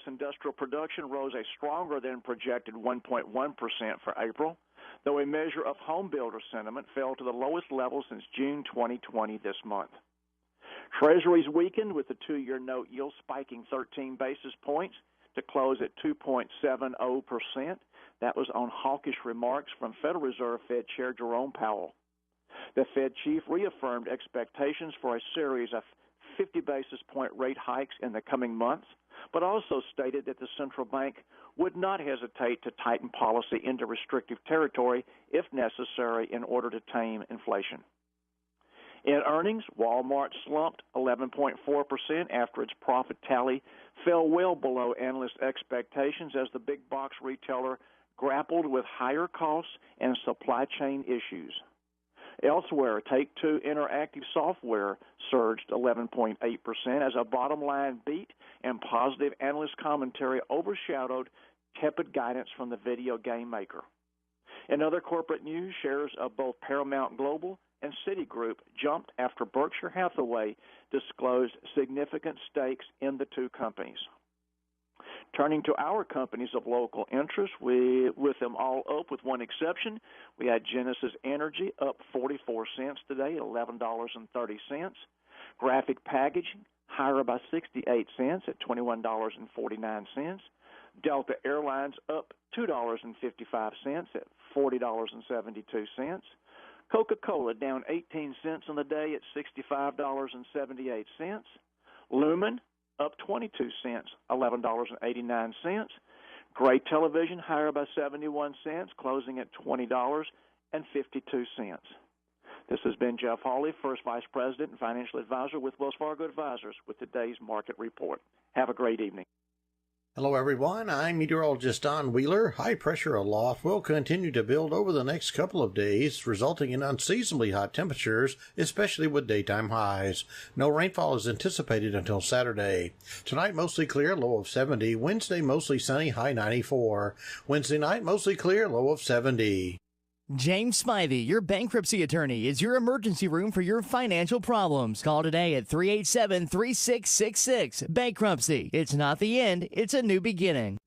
industrial production rose a stronger than projected 1.1% for April, though a measure of home builder sentiment fell to the lowest level since June 2020 this month. Treasuries weakened with the two-year note yield spiking 13 basis points to close at 2.70%. That was on hawkish remarks from Federal Reserve Fed Chair Jerome Powell. The Fed chief reaffirmed expectations for a series of 50 basis point rate hikes in the coming months, but also stated that the central bank would not hesitate to tighten policy into restrictive territory if necessary in order to tame inflation. In earnings, Walmart slumped 11.4% after its profit tally fell well below analyst expectations as the big box retailer grappled with higher costs and supply chain issues. Elsewhere, Take-Two Interactive Software surged 11.8% as a bottom-line beat and positive analyst commentary overshadowed tepid guidance from the video game maker. In other corporate news, shares of both Paramount Global and Citigroup jumped after Berkshire Hathaway disclosed significant stakes in the two companies. Turning to our companies of local interest, with them all up with one exception, we had Genesis Energy up 44 cents today at $11.30. Graphic Packaging higher by 68 cents at $21.49. Delta Airlines up $2.55 at $40.72. Coca-Cola down 18 cents on the day at $65.78. Lumen up 22 cents, $11.89. Gray Television higher by 71 cents, closing at $20.52. This has been Jeff Hawley, First Vice President and Financial Advisor with Wells Fargo Advisors, with today's market report. Have a great evening. Hello, everyone. I'm meteorologist Don Wheeler. High pressure aloft will continue to build over the next couple of days, resulting in unseasonably hot temperatures, especially with daytime highs. No rainfall is anticipated until Saturday. Tonight, mostly clear, low of 70. Wednesday, mostly sunny, high 94. Wednesday night, mostly clear, low of 70. James Smythe, your bankruptcy attorney, is your emergency room for your financial problems. Call today at 387-3666. Bankruptcy. It's not the end, it's a new beginning.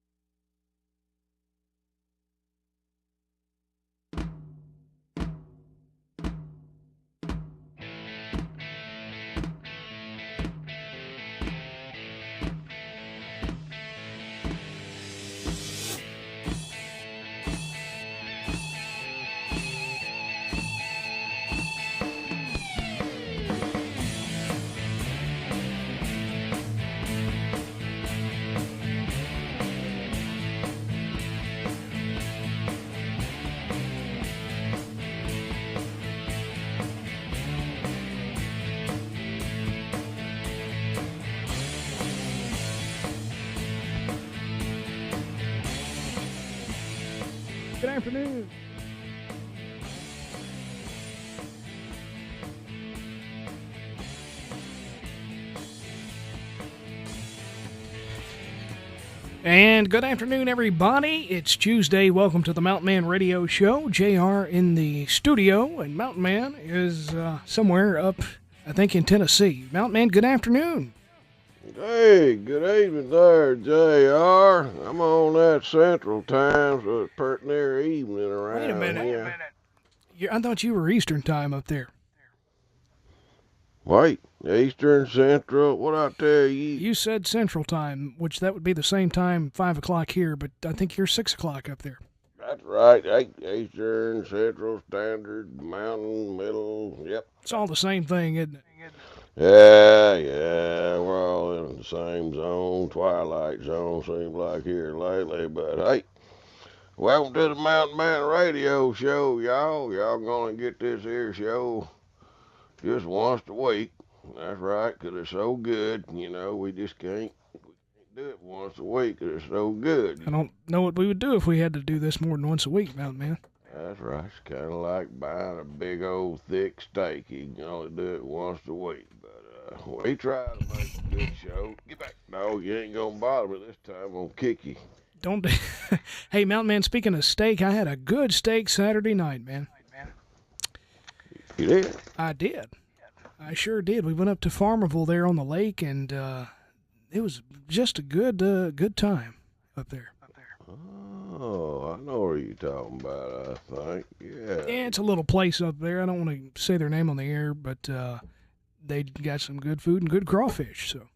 Good afternoon. And good afternoon, everybody. It's Tuesday. Welcome to the Mountain Man Radio Show. JR in the studio, and Mountain Man is somewhere up, I think, in Tennessee. Mountain Man, good afternoon. Hey, good evening there, JR. I'm on that Central Time, so it's pretty near evening around Wait a minute. here. I thought you were Eastern Time up there. Wait, Eastern, Central, what I tell you? You said Central Time, which that would be the same time, 5 o'clock here, but I think you're 6 o'clock up there. That's right, Eastern, Central, Standard, Mountain, Middle, yep. It's all the same thing, isn't it? Yeah, we're all in the same zone, twilight zone, seems like here lately, but hey, welcome to the Mountain Man Radio Show, y'all. Y'all gonna get this here show just once a week. That's right, 'cause it's so good, you know, we can't do it once a week 'cause it's so good. I don't know what we would do if we had to do this more than once a week, Mountain Man. That's right, it's kind of like buying a big old thick steak. You can only do it once a week. We try to make a good show. Get back. No, you ain't going to bother me this time. I'm going to kick you. Don't. Hey, Mountain Man, speaking of steak, I had a good steak Saturday night, man. You did? I did. I sure did. We went up to Farmerville there on the lake, and it was just a good time up there. Oh, I know where you're talking about, I think. Yeah. Yeah, it's a little place up there. I don't want to say their name on the air, but they got some good food and good crawfish. So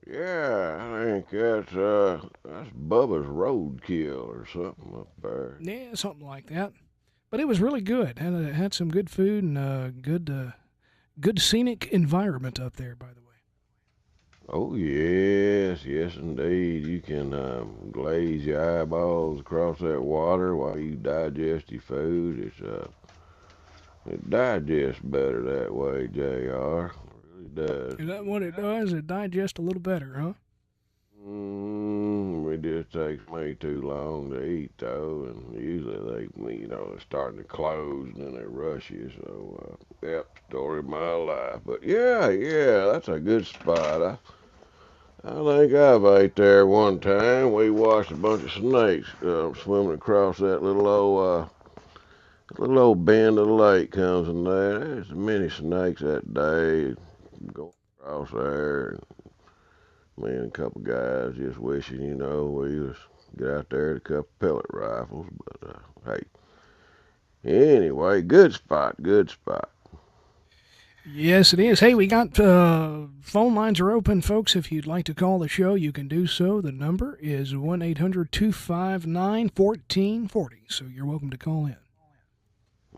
Yeah, I think that's Bubba's Roadkill or something up there. yeah, something like that. But it was really good. Had some good food and good scenic environment up there. By the way. Oh yes, yes indeed. You can glaze your eyeballs across that water while you digest your food. It digests better that way, Jr. It really does. Is that what it does? It digests a little better, huh? It just takes me too long to eat though, and usually they're starting to close and then they rush you. So, yep, story of my life. But yeah, that's a good spot. I think I've ate there one time. We watched a bunch of snakes swimming across that little old bend of the lake comes in there. There's many snakes that day going across there. Me and a couple guys just wishing, we was get out there with a couple pellet rifles. But hey, anyway, good spot, good spot. Yes, it is. Hey, we got phone lines are open, folks. If you'd like to call the show, you can do so. The number is 1-800-259-1440. So you're welcome to call in.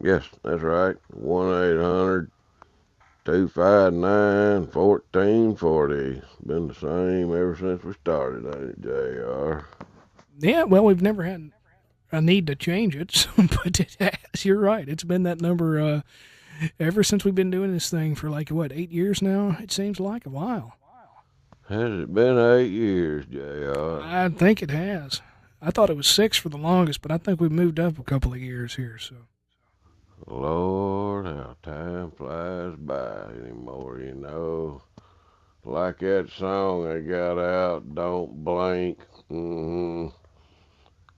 Yes, that's right. 1-800-259-1440. Been the same ever since we started, ain't it, JR? Yeah, well, we've never had a need to change it, so, but it has. You're right. It's been that number ever since we've been doing this thing for 8 years now. It seems like a while. Has it been 8 years, JR? I think it has. I thought it was 6 for the longest, but I think we've moved up a couple of years here, so. Lord, how time flies by anymore, Like that song they got out, Don't Blink.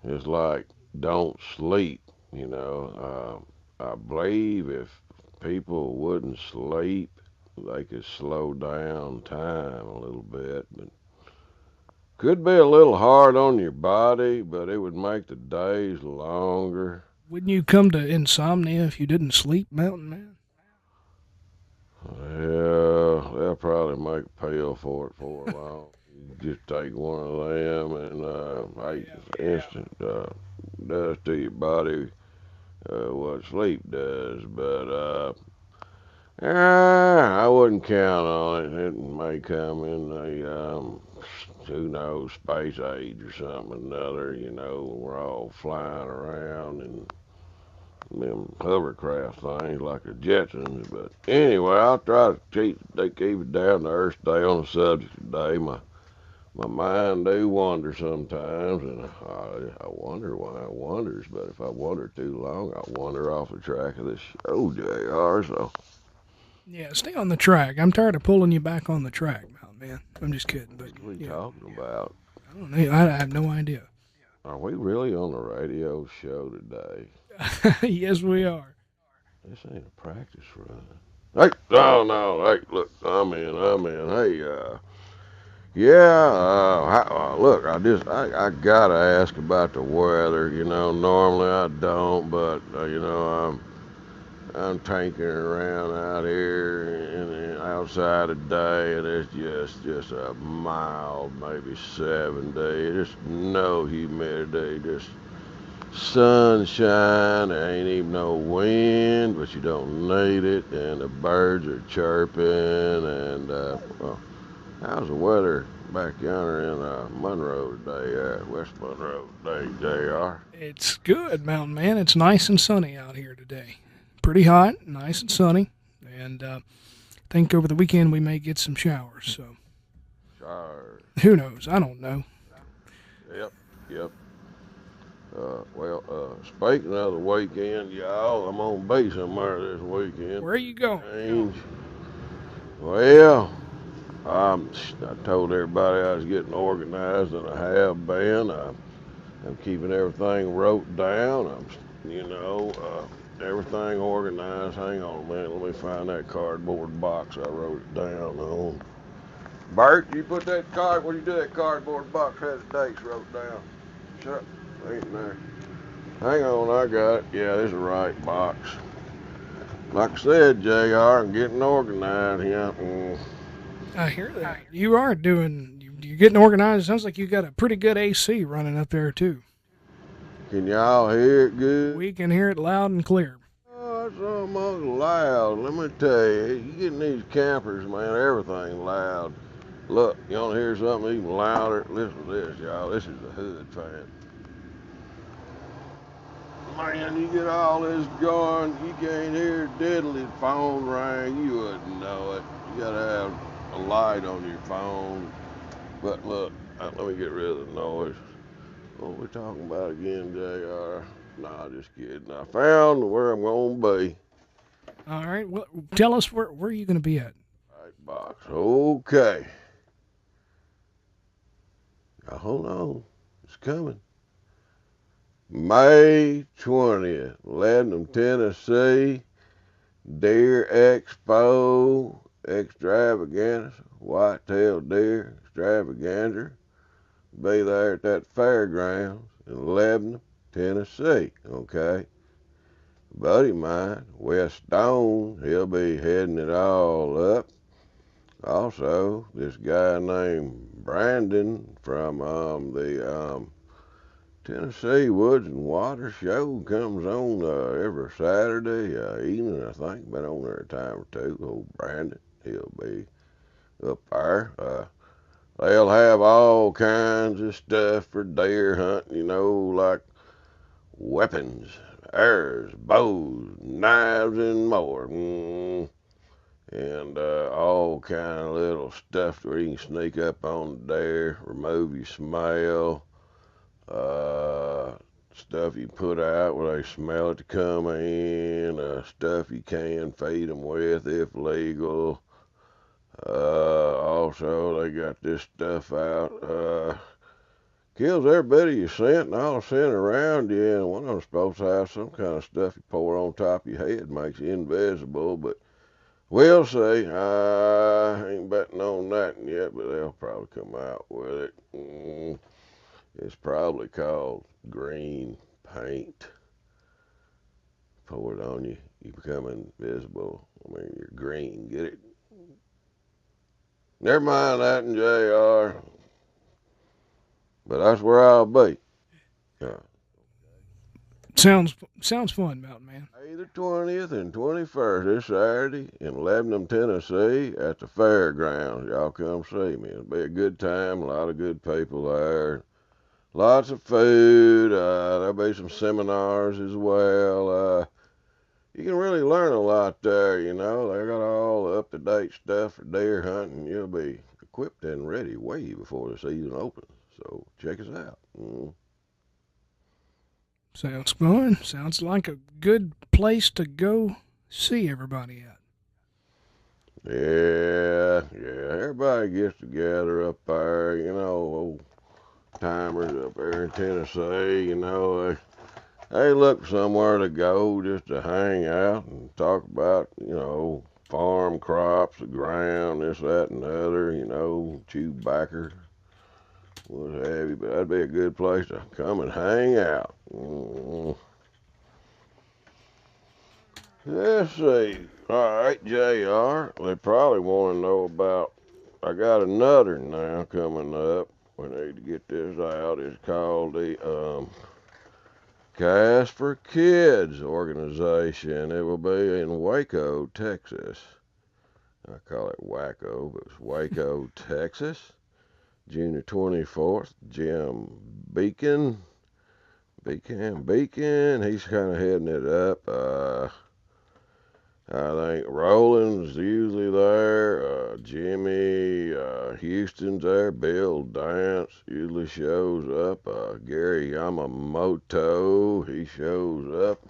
It's like, don't sleep, I believe if people wouldn't sleep, they could slow down time a little bit. But could be a little hard on your body, but it would make the days longer. Wouldn't you come to insomnia if you didn't sleep, Mountain Man? Yeah, they'll probably make a pill for it for a while. You just take one of them and it's instant. Does to your body what sleep does, but I wouldn't count on it. It may come in who knows, space age or something or another. We're all flying around and them hovercraft things like the Jetsons. But anyway, I'll try to keep it down to earth, stay on the subject today. My mind do wander sometimes, and I wonder why it wanders. But if I wander too long, I'll wander off the track of this show, JR. So yeah, stay on the track. I'm tired of pulling you back on the track, Mountain Man. I'm just kidding. But what are you talking about? I don't know. I have no idea. Are we really on a radio show today? Yes, we are. This ain't a practice run. Hey, no, hey, look, I'm in. Hey, look, I gotta ask about the weather. Normally I don't, but I'm tinkering around out here and outside today, and it's just a mild, maybe 70. Just no humidity, just sunshine. There ain't even no wind, but you don't need it, and the birds are chirping. And how's the weather back yonder in Monroe today, West Monroe today, JR? It's good, Mountain Man. It's nice and sunny out here today. Pretty hot, nice and sunny, and I think over the weekend we may get some showers. So, Sure. Who knows? I don't know. Yep. Speaking of the weekend, y'all, I'm gonna be somewhere this weekend. Where are you going? Well, I told everybody I was getting organized, and I have been. I'm keeping everything wrote down. Everything organized. Hang on a minute, let me find that cardboard box I wrote it down on. Bert, you put that card, what do you do that cardboard box had the dates wrote down? Shut up, ain't there. Hang on, I got it. Yeah, this is the right box. Like I said, JR, I'm getting organized here. I hear that. You are you're getting organized. Sounds like you got a pretty good AC running up there, too. Can y'all hear it good? We can hear it loud and clear. Oh, it's almost loud. Let me tell you, you getting these campers, man, everything loud. Look, you want to hear something even louder? Listen to this, y'all. This is the hood fan. Man, you get all this going, you can't hear diddly phone ring, you wouldn't know it. You gotta have a light on your phone. But look, let me get rid of the noise. What are we talking about again, JR? Nah, just kidding. I found where I'm gonna be. All right. Well, tell us where are you going to be at? Right box. Okay. Now, hold on. It's coming. May 20th, Lebanon, Tennessee. Deer Expo Extravaganza, Whitetail Deer Extravaganza. Be there at that fairgrounds in Lebanon, Tennessee, okay? Buddy of mine, Wes Stone, he'll be heading it all up. Also, this guy named Brandon from the Tennessee Woods and Water Show comes on every Saturday evening, I think. Been on there a time or two. Old Brandon, he'll be up there. They'll have all kinds of stuff for deer hunting, you know, like weapons, arrows, bows, knives, and more. And all kind of little stuff where you can sneak up on the deer, remove your smell. Stuff you put out where they smell it to come in, stuff you can feed them with if legal. Also, they got this stuff out, kills every bit of your scent and all the scent around you, and one of them's supposed to have some kind of stuff you pour on top of your head, makes you invisible, but we'll see. I ain't betting on that yet, but they'll probably come out with it. It's probably called green paint. Pour it on you, you become invisible. I mean, you're green, get it? Never mind that and JR. But that's where I'll be. Sounds fun, Mountain Man. May the 20th and 21st, this Saturday, in Lebanon, Tennessee, at the fairgrounds. Y'all come see me. It'll be a good time, a lot of good people there. Lots of food. There'll be some seminars as well. You can really learn a lot there, you know. They got all the up-to-date stuff for deer hunting. You'll be equipped and ready way before the season opens. So check us out. Sounds fun. Sounds like a good place to go see everybody at. Yeah. Everybody gets together up there, you know, old timers up there in Tennessee, you know. They look somewhere to go just to hang out and talk about, you know, farm crops, the ground, this, that, and the other, you know, chew backer, what have you. But that'd be a good place to come and hang out. Let's see. All right, JR, they probably want to know about, I got another now coming up. We need to get this out. It's called the Cast for Kids organization. It will be in Waco, Texas. I call it Waco, but it's Waco, Texas. June 24th. Jim Beacon. He's kind of heading it up. I think Roland's usually there. Jimmy Houston's there. Bill Dance usually shows up. Gary Yamamoto, he shows up.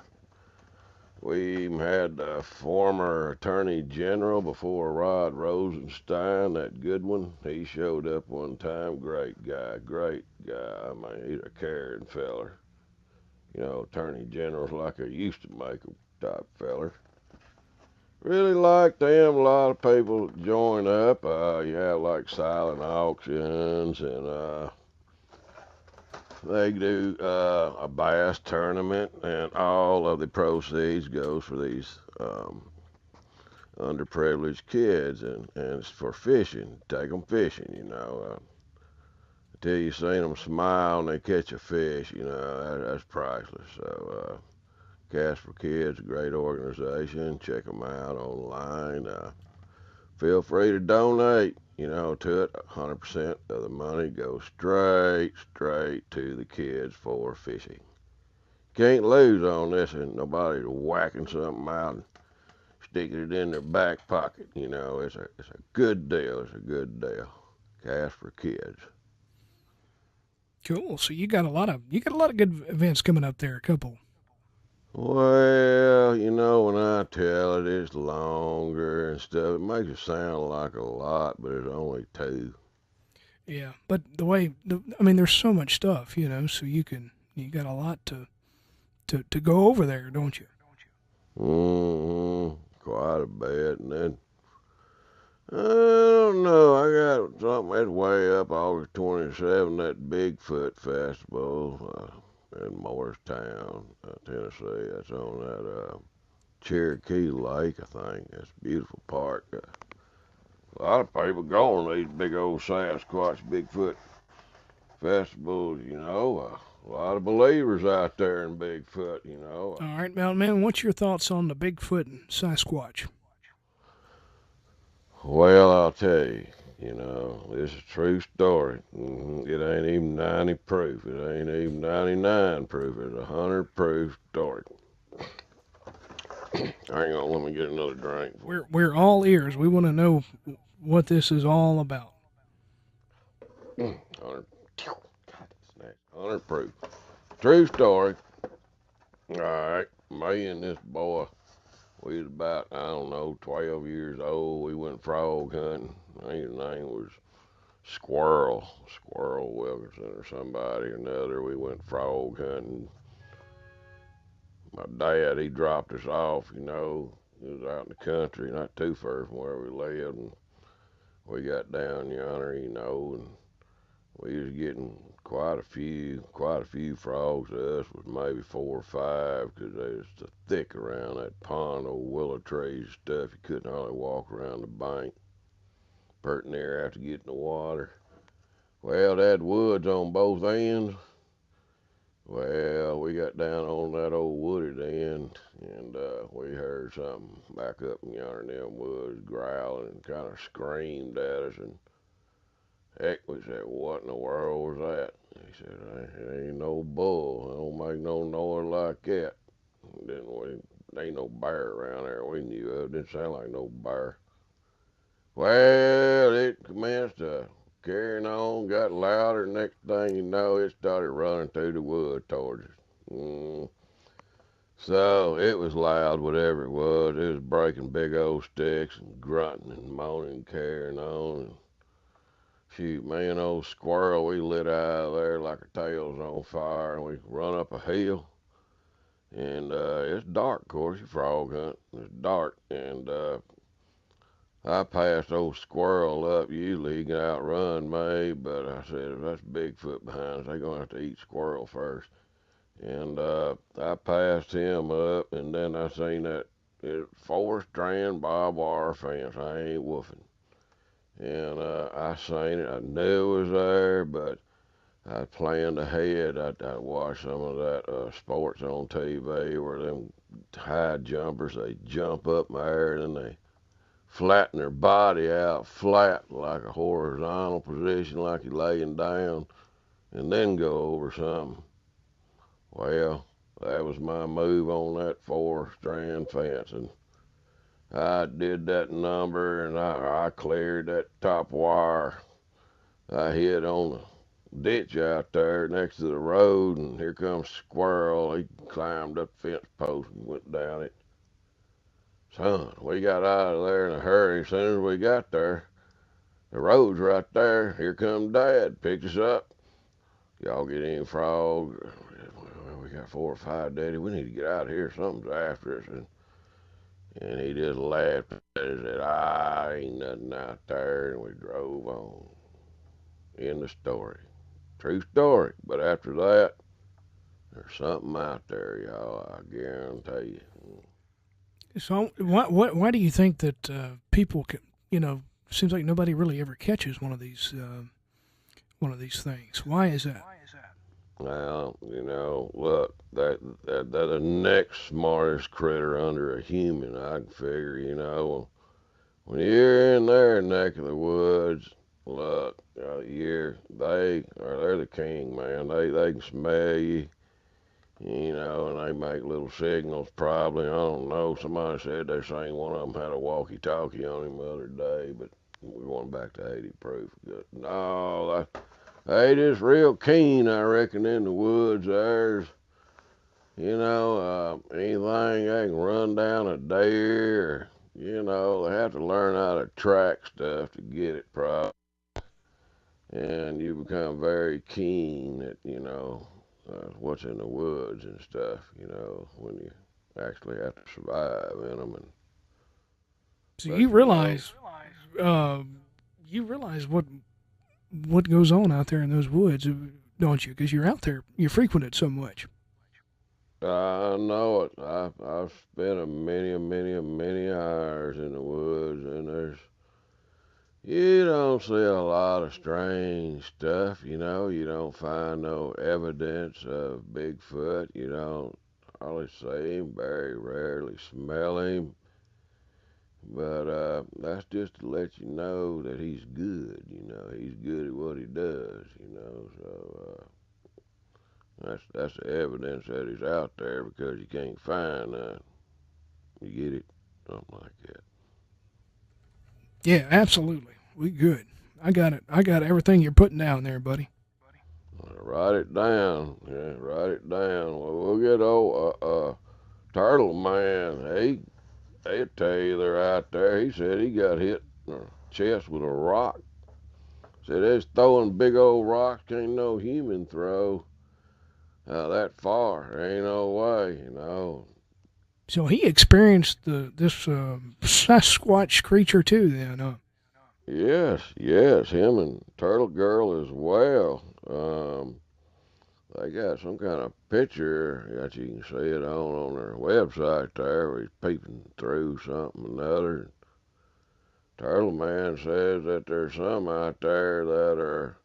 We even had the former Attorney General before Rod Rosenstein, that good one. He showed up one time. Great guy. I mean, he's a caring feller. You know, Attorney General's like a used to make 'em type feller. really like them. A lot of people join up. You have like silent auctions, and they do a bass tournament, and all of the proceeds goes for these underprivileged kids, and it's for fishing. Take them fishing, you know. Until you seen them smile and they catch a fish, you know, that's priceless. So, Cast for Kids, a great organization. Check them out online. Feel free to donate, you know, to it. 100% of the money goes straight to the kids for fishing. Can't lose on this, and nobody's whacking something out and sticking it in their back pocket. You know, it's a good deal. It's a good deal. Cast for Kids. Cool. So you got a lot of good events coming up there. A couple. Well, you know, when I tell it, it's longer and stuff. It makes it sound like a lot, but it's only 2. Yeah, but I mean, there's so much stuff, you know. So you got a lot to go over there, don't you? Quite a bit, and then I don't know. I got something that's way up August 27th, that Bigfoot Festival in Morristown, Tennessee. That's on that Cherokee Lake, I think. It's a beautiful park. A lot of people go on these big old Sasquatch Bigfoot festivals, you know. A lot of believers out there in Bigfoot, you know. All right, Mountain Man, what's your thoughts on the Bigfoot and Sasquatch? Well, I'll tell you, you know, this is a true story. It ain't even 90 proof. It ain't even 99 proof. It's 100 proof story. Hang on, let me get another drink. We're all ears. We want to know what this is all about. 100 proof. True story. All right, me and this boy, we was about, I don't know, 12 years old. We went frog hunting. I think his name was Squirrel Wilkinson or somebody or another. We went frog hunting. My dad, he dropped us off, you know. He was out in the country, not too far from where we lived, and we got down yonder, you know, and we was getting quite a few frogs. Us was maybe 4 or 5, because they was so thick around that pond, old willow trees and stuff. You couldn't hardly walk around the bank, pert near after getting the water. Well, they had woods on both ends. Well, we got down on that old wooded end, and we heard something back up in yonder in them woods growling and kind of screamed at us. And heck, we said, "What in the world was that?" He said, "It ain't no bull. It don't make no noise like that." There ain't no bear around there we knew of. It didn't sound like no bear. Well, it commenced to carrying on, got louder. Next thing you know, it started running through the wood towards us. So it was loud, whatever it was. It was breaking big old sticks and grunting and moaning and carrying on. And shoot, me and old Squirrel, we lit out of there like our tails on fire, and we run up a hill. And it's dark, of course. You frog hunt. It's dark, and I passed old Squirrel up. Usually he can outrun me, but I said, if that's Bigfoot behind us, they're going to have to eat Squirrel first. And I passed him up, and then I seen that 4-strand barbed wire fence. I ain't woofing. And I seen it. I knew it was there, but I planned ahead. I'd watch some of that sports on TV where them high jumpers, they jump up in the air and then they flatten their body out flat like a horizontal position, like you're laying down, and then go over something. Well, that was my move on that 4-strand fence, and I did that number, and I cleared that top wire. I hit on the ditch out there next to the road, and here comes Squirrel. He climbed up the fence post and went down it. Son, we got out of there in a hurry. As soon as we got there, the road's right there. Here come Dad. Picked us up. Y'all get any frog? Well, we got 4 or 5, Daddy. We need to get out of here. Something's after us. And he just laughed and said, "Ah, ain't nothing out there," and we drove on. End of story. True story. But after that, there's something out there, y'all, I guarantee you. So why do you think that people can, seems like nobody really ever catches one of these things? Why is that? Well, look, that the next smartest critter under a human, I'd figure, when you're in their neck of the woods, look, they're the king, man. They can smell you, and they make little signals probably. I don't know. Somebody said they seen one of them had a walkie-talkie on him the other day, but we went back to 80 proof. No, they just real keen, I reckon, in the woods. There's, anything they can run down a deer, or, they have to learn how to track stuff to get it probably. And you become very keen at, what's in the woods and stuff, when you actually have to survive in them. So you realize what goes on out there in those woods, don't you? Because you're out there, you frequent it so much. I know it. I've spent many hours in the woods, and you don't see a lot of strange stuff, You don't find no evidence of Bigfoot. You don't hardly see him, very rarely smell him. But that's just to let you know that he's good. He's good at what he does. So that's the evidence that he's out there because you can't find none. You get it, something like that. Yeah, absolutely. We good. I got it. I got everything you're putting down there, buddy. Write it down. Yeah, write it down. Well, we'll get old Turtle Man. He'll tell you they're out there. He said he got hit in the chest with a rock. Said they're throwing big old rocks can't no human throw that far. There ain't no way. So he experienced this Sasquatch creature too, then. Yes, him and Turtle Girl as well. They got some kind of picture that you can see it on their website there where he's peeping through something or another. Turtle Man says that there's some out there that are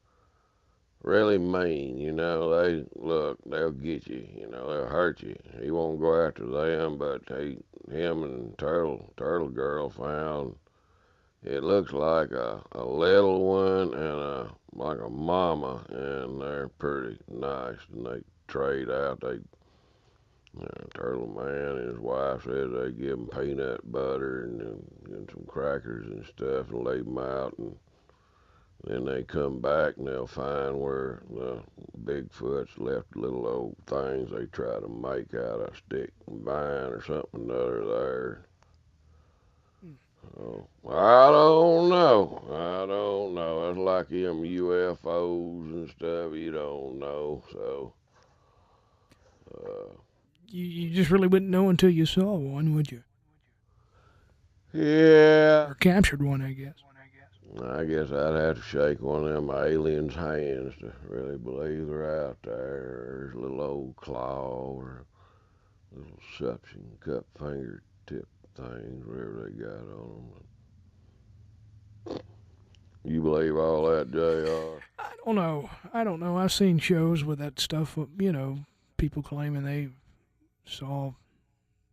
really mean, they'll get you, they'll hurt you. He won't go after them, but him and Turtle Girl found it looks like a little one and like a mama, and they're pretty nice, and they trade out. Turtle Man and his wife says they give him peanut butter and some crackers and stuff and leave them out, and then they come back and they'll find where the Bigfoot's left little old things they try to make out of stick and vine or something or other there. Oh, I don't know. It's like them UFOs and stuff. You don't know. So, You just really wouldn't know until you saw one, would you? yeah. Or captured one, I guess. I guess I'd have to shake one of them aliens' hands to really believe they're out there. There's a little old claw or a little suction cup fingertip things, whatever they got on them. You believe all that, JR? I don't know. I've seen shows with that stuff, people claiming they saw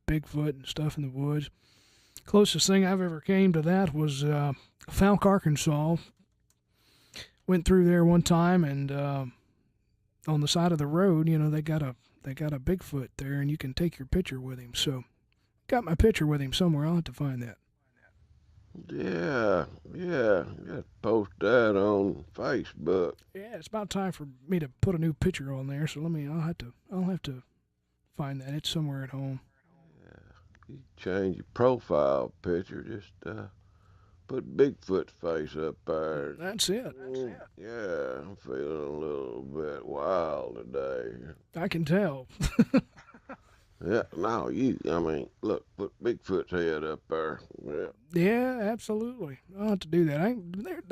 Bigfoot and stuff in the woods. Closest thing I've ever came to that was Falk, Arkansas. Went through there one time, and on the side of the road, they got a Bigfoot there, and you can take your picture with him. So, got my picture with him somewhere. I'll have to find that. Yeah. You got to post that on Facebook. Yeah, it's about time for me to put a new picture on there. So I'll have to find that. It's somewhere at home. Yeah. You change your profile picture. Just put Bigfoot's face up there. That's it. Yeah, I'm feeling a little bit wild today. I can tell. Yeah, no, I mean, look, put Bigfoot's head up there. Yeah. Yeah, absolutely. I'll have to do that.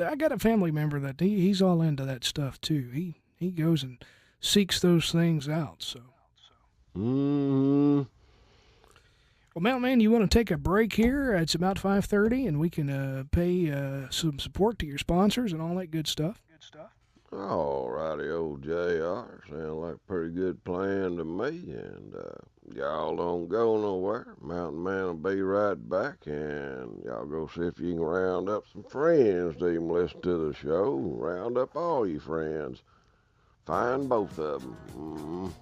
I got a family member that he's all into that stuff too. He goes and seeks those things out. So, Mm-hmm. well, Mountain Man, you want to take a break here? It's about 5:30, and we can pay some support to your sponsors and all that good stuff. All righty, old JR. Sound like a pretty good plan to me. And y'all don't go nowhere. Mountain Man will be right back. And y'all go see if you can round up some friends to even listen to the show. Round up all your friends. Find both of them.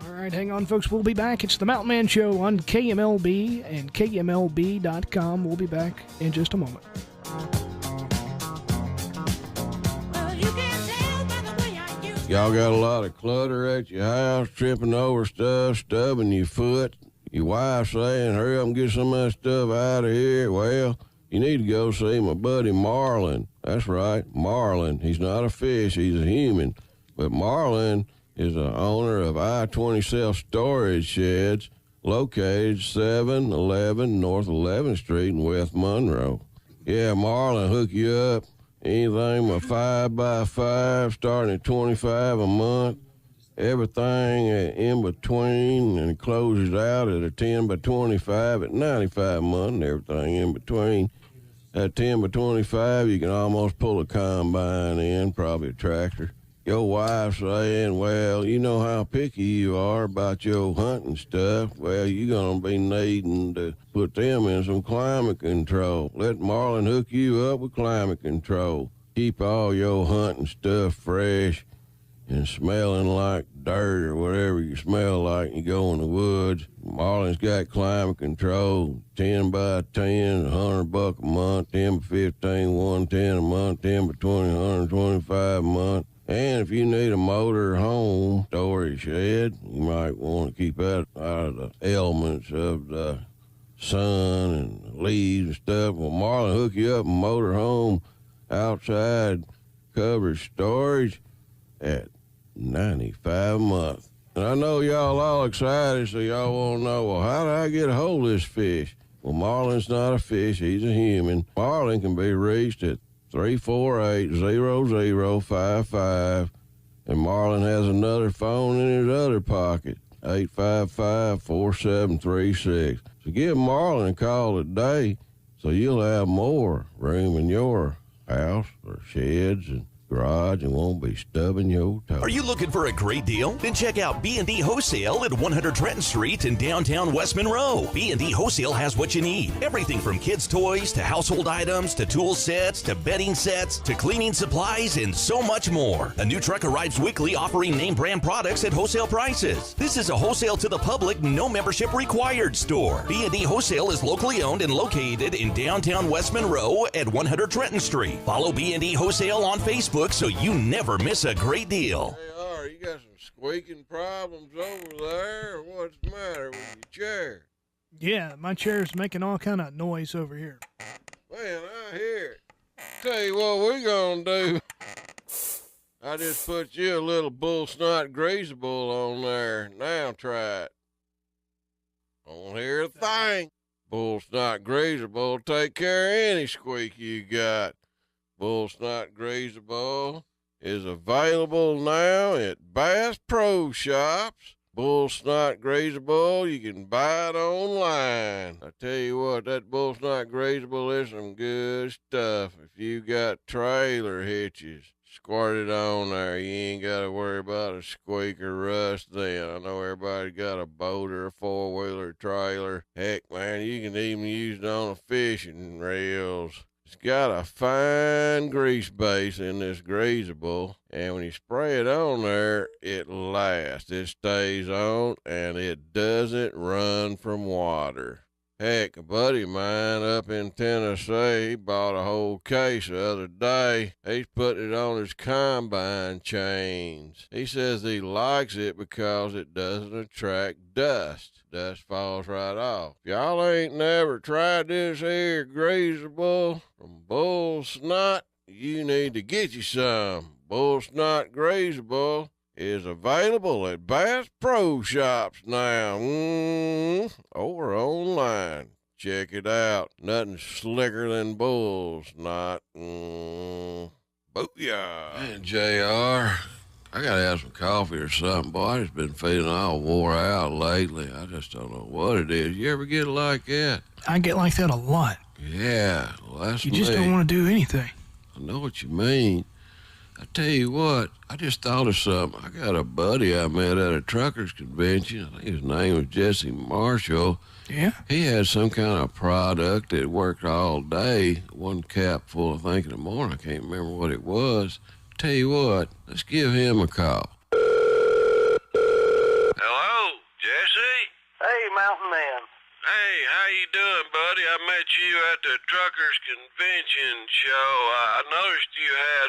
All right, hang on, folks. We'll be back. It's the Mountain Man Show on KMLB and KMLB.com. We'll be back in just a moment. Y'all got a lot of clutter at your house, tripping over stuff, stubbing your foot. Your wife saying, hurry up and get some of that stuff out of here. Well, you need to go see my buddy Marlin. That's right, Marlin. He's not a fish, he's a human. But Marlin is the owner of I-20 Self-Storage Sheds, located 711 North 11th Street in West Monroe. Yeah, Marlin hook you up. Anything but 5x5, starting at $25 a month. Everything in between, and it closes out at a 10x25 at $95 a month, and everything in between. At 10x25, you can almost pull a combine in, probably a tractor. Your wife saying, well, you know how picky you are about your hunting stuff. Well, you're going to be needing to put them in some climate control. Let Marlin hook you up with climate control. Keep all your hunting stuff fresh and smelling like dirt or whatever you smell like when you go in the woods. Marlin's got climate control, 10x10, $100 a month, 10x15, $110 a month, 10x20, $125 a month. And if you need a motor home storage shed, you might want to keep that out of the elements of the sun and leaves and stuff. Well, Marlin hook you up a motor home outside covered storage at $95 a month. And I know y'all all excited, so y'all want to know, well, how do I get a hold of this fish? Well, Marlin's not a fish, he's a human. Marlin can be reached at 348-0055, and Marlin has another phone in his other pocket, 855-4736. So give Marlin a call today so you'll have more room in your house or sheds and garage and won't be stubbing your toe. Are you looking for a great deal? Then check out B&D Wholesale at 100 Trenton Street in downtown West Monroe. B&D Wholesale has what you need. Everything from kids' toys to household items to tool sets to bedding sets to cleaning supplies and so much more. A new truck arrives weekly offering name brand products at wholesale prices. This is a wholesale to the public, no membership required store. B&D Wholesale is locally owned and located in downtown West Monroe at 100 Trenton Street. Follow B&D Wholesale on Facebook so you never miss a great deal. Hey, you got some squeaking problems over there? What's the matter with your chair? Yeah, my chair's making all kind of noise over here. Man, I hear it. Tell you what we're gonna do. I just put you a little bull snot greasable on there. Now try it. Don't hear a thing. Bull snot greasable will take care of any squeak you got. Bull Snot Greasable is available now at Bass Pro Shops. Bull Snot Greasable, you can buy it online. I tell you what, that Bull Snot Greasable is some good stuff. If you got trailer hitches, squirt it on there. You ain't got to worry about a squeak or rust then. I know everybody got a boat or a four-wheeler trailer. Heck, man, you can even use it on a fishing reels. It's got a fine grease base in this greasable, and when you spray it on there, it lasts. It stays on, and it doesn't run from water. Heck, a buddy of mine up in Tennessee bought a whole case the other day. He's putting it on his combine chains. He says he likes it because it doesn't attract dust. Dust falls right off. If y'all ain't never tried this here greasable from Bull Snot, you need to get you some. Bull Snot Greasable is available at Bass Pro Shops now. Or online. Check it out. Nothing slicker than bull snot. Booyah. Man, JR, I gotta have some coffee or something. Boy, I just been feeling all wore out lately. I just don't know what it is. You ever get like that? I get like that a lot. Yeah, well, that's You me. just don't want to do anything. I know what you mean. I tell you what, I just thought of something. I got a buddy I met at a truckers convention. I think his name was Jesse Marshall. Yeah? He had some kind of product that worked all day. One cap full, I think, in the morning. I can't remember what it was. Tell you what, let's give him a call. Hello, Jesse? Hey, Mountain Man. Hey, how you doing, buddy? I met you at the Truckers Convention show. I noticed you had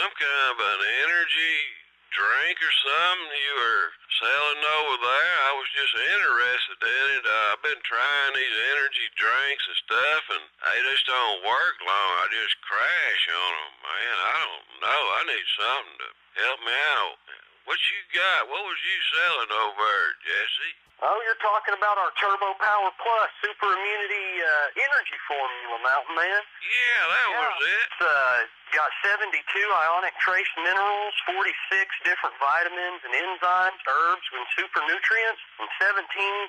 some kind of an energy drink or something you were selling over there. I was just interested in it. I've been trying these energy drinks and stuff, and they just don't work long. I just crash on them, man. I don't know. I need something to help me out. What you got? What was you selling over there, Jesse? Oh, you're talking about our Turbo Power Plus Super Immunity Energy Formula, Mountain Man? Yeah, that was it. It's got 72 ionic trace minerals, 46 different vitamins and enzymes, herbs and super nutrients, and 17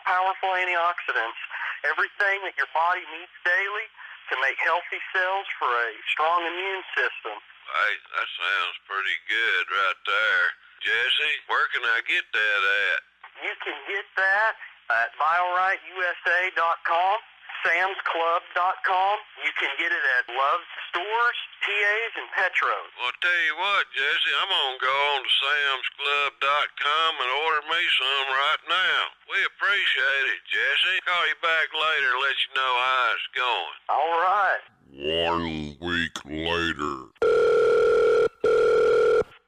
powerful antioxidants. Everything that your body needs daily to make healthy cells for a strong immune system. Hey, that sounds pretty good right there. Jesse, where can I get that at? You can get that at BioRightUSA.com, SamsClub.com. You can get it at Love's stores, TAs, and Petros. Well, tell you what, Jesse, I'm going to go on to SamsClub.com and order me some right now. We appreciate it, Jesse. Call you back later to let you know how it's going. All right. 1 week later.